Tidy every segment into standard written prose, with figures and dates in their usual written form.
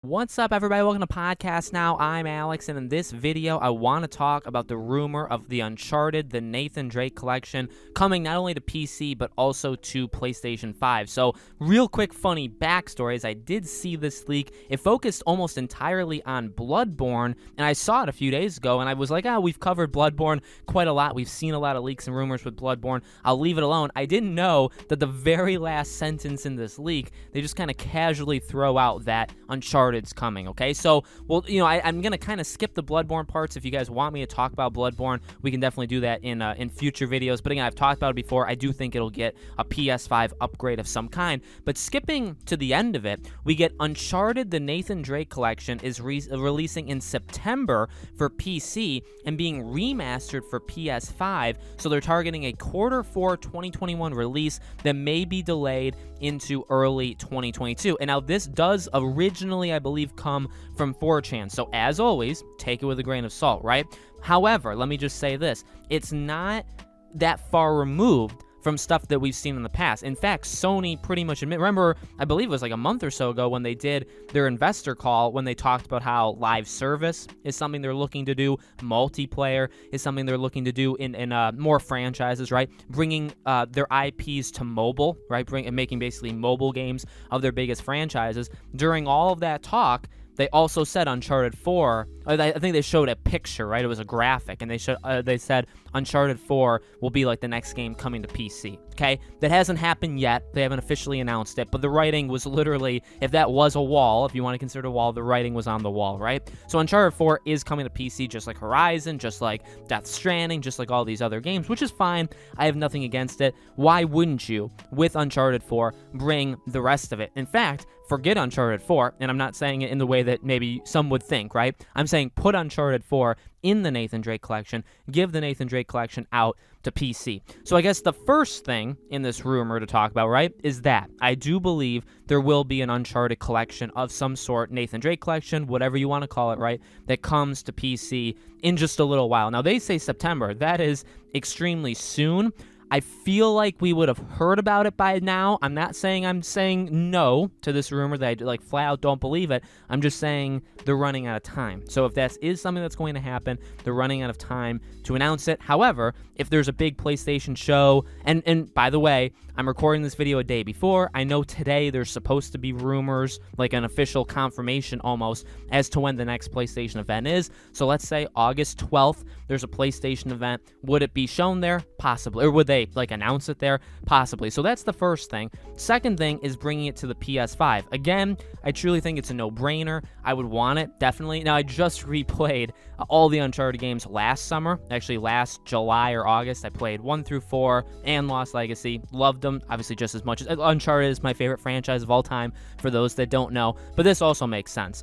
What's up, everybody? Welcome to Podcast Now. I'm Alex, and in this video, I want to talk about the rumor of the Uncharted, the Nathan Drake collection, coming not only to PC, but also to PlayStation 5. So, real quick, funny backstory is I did see this leak. It focused almost entirely on Bloodborne, and I saw it a few days ago, and I was like, we've covered Bloodborne quite a lot. We've seen a lot of leaks and rumors with Bloodborne. I'll leave it alone. I didn't know that the very last sentence in this leak, they just kind of casually throw out that Uncharted's coming, okay? So, well, I'm going to kind of skip the Bloodborne parts. If you guys want me to talk about Bloodborne, we can definitely do that in future videos. But again, I've talked about it before. I do think it'll get a PS5 upgrade of some kind. But skipping to the end of it, we get Uncharted, the Nathan Drake collection is releasing in September for PC and being remastered for PS5. So they're targeting a Q4 2021 release that may be delayed into early 2022. And now this does originally, I believe, come from 4chan. So as always, take it with a grain of salt, right? However, let me just say this. It's not that far removed from stuff that we've seen in the past. In fact, Sony pretty much remember, I believe it was like a month or so ago when they did their investor call, when they talked about how live service is something they're looking to do, multiplayer is something they're looking to do in more franchises, right? Bringing their IPs to mobile, right? And making basically mobile games of their biggest franchises. During all of that talk, they also said Uncharted 4, I think they showed a picture, right? It was a graphic, and they said Uncharted 4 will be like the next game coming to PC, okay? That hasn't happened yet. They haven't officially announced it, but the writing was literally, if that was a wall, if you want to consider a wall, the writing was on the wall, right? So Uncharted 4 is coming to PC just like Horizon, just like Death Stranding, just like all these other games, which is fine. I have nothing against it. Why wouldn't you, with Uncharted 4, bring the rest of it? In fact, forget Uncharted 4, and I'm not saying it in the way that maybe some would think, right? I'm saying put Uncharted 4 in the Nathan Drake collection, give the Nathan Drake collection out to PC. So I guess the first thing in this rumor to talk about, right, is that I do believe there will be an Uncharted collection of some sort, Nathan Drake collection, whatever you want to call it, right, that comes to PC in just a little while. Now, they say September. That is extremely soon. I feel like we would have heard about it by now. I'm not saying I'm saying no to this rumor that I flat out don't believe it. I'm just saying they're running out of time. So if that is something that's going to happen, they're running out of time to announce it. However, if there's a big PlayStation show, and by the way, I'm recording this video a day before. I know today there's supposed to be rumors, like an official confirmation almost, as to when the next PlayStation event is. So let's say August 12th, there's a PlayStation event. Would it be shown there? Possibly. Or would they announce it there? Possibly. So that's the first thing. Second thing is bringing it to the PS5. Again, I truly think it's a no-brainer. I would want it, definitely. Now, I just replayed all the Uncharted games last summer. Actually, last July or August, I played 1 through 4 and Lost Legacy. Loved them, obviously, just as much as Uncharted is my favorite franchise of all time, for those that don't know. But this also makes sense.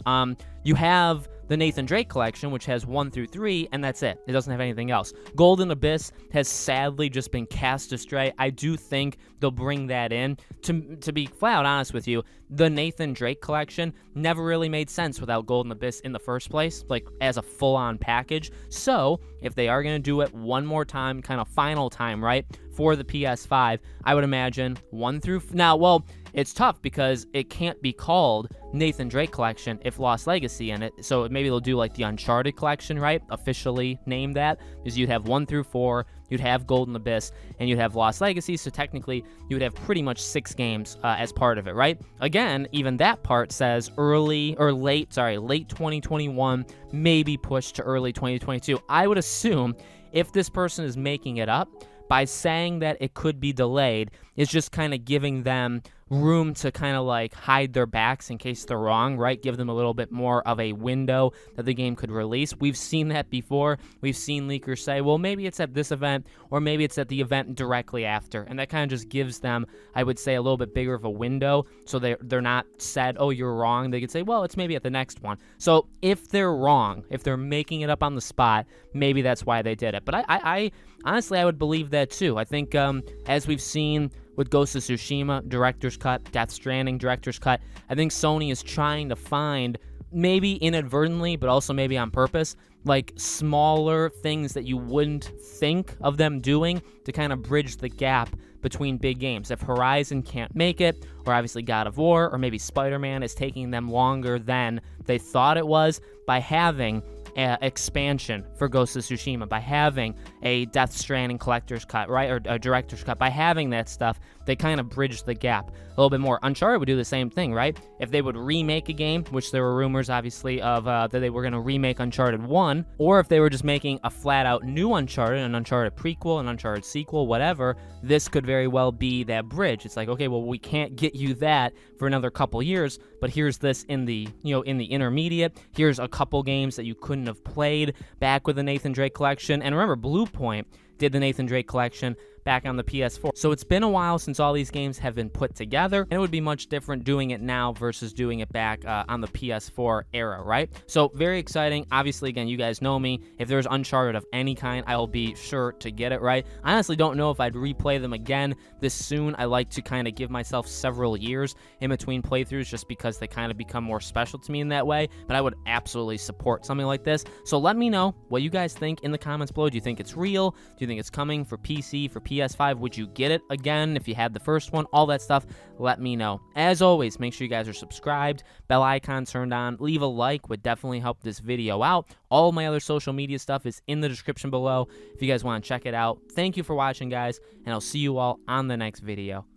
You have the Nathan Drake collection, which has 1 through 3, and that's it. It doesn't have anything else. Golden Abyss has sadly just been cast astray. I do think they'll bring that in. To be flat out honest with you, the Nathan Drake collection never really made sense without Golden Abyss in the first place, as a full-on package. So, if they are going to do it one more time, kind of final time, right, for the PS5, I would imagine 1 through... Now, well, it's tough because it can't be called Nathan Drake collection if Lost Legacy in it. So maybe they'll do the Uncharted collection, right? Officially name that. Because you'd have 1 through 4, you'd have Golden Abyss, and you'd have Lost Legacy. So technically, you would have pretty much 6 games as part of it, right? Again, even that part says late 2021, maybe pushed to early 2022. I would assume if this person is making it up, by saying that it could be delayed, is just kind of giving them room to kind of hide their backs in case they're wrong, right? Give them a little bit more of a window that the game could release. We've seen that before. We've seen leakers say, well, maybe it's at this event, or maybe it's at the event directly after. And that kind of just gives them, I would say, a little bit bigger of a window, so they're not said, oh, you're wrong. They could say, well, it's maybe at the next one. So if they're wrong, if they're making it up on the spot, maybe that's why they did it. But I honestly, I would believe that too. I think as we've seen with Ghost of Tsushima, Director's Cut, Death Stranding, Director's Cut, I think Sony is trying to find maybe inadvertently, but also maybe on purpose, like smaller things that you wouldn't think of them doing to kind of bridge the gap between big games. If Horizon can't make it, or obviously God of War, or maybe Spider-Man is taking them longer than they thought it was, by having expansion for Ghost of Tsushima, by having a Death Stranding collector's cut, right, or a director's cut, by having that stuff, they kind of bridge the gap a little bit more. Uncharted would do the same thing, right? If they would remake a game, which there were rumors, obviously, of that they were going to remake Uncharted 1, or if they were just making a flat-out new Uncharted, an Uncharted prequel, an Uncharted sequel, whatever, this could very well be that bridge. It's like, okay, well, we can't get you that for another couple years, but here's this in the, in the intermediate. Here's a couple games that you couldn't have played back with the Nathan Drake collection. And remember, Bluepoint did the Nathan Drake collection back on the PS4. So it's been a while since all these games have been put together, and it would be much different doing it now versus doing it back on the PS4 era, right? So very exciting. Obviously, again, you guys know me. If there's Uncharted of any kind, I will be sure to get it, right? I honestly don't know if I'd replay them again this soon. I like to kind of give myself several years in between playthroughs just because they kind of become more special to me in that way, but I would absolutely support something like this. So let me know what you guys think in the comments below. Do you think it's real? Do you think it's coming for PC, for PS5? Would you get it again if you had the first one? All that stuff, let me know. As always, make sure you guys are subscribed, bell icon turned on, leave a like, would definitely help this video out. All of my other social media stuff is in the description below if you guys want to check it out. Thank you for watching, guys, and I'll see you all on the next video.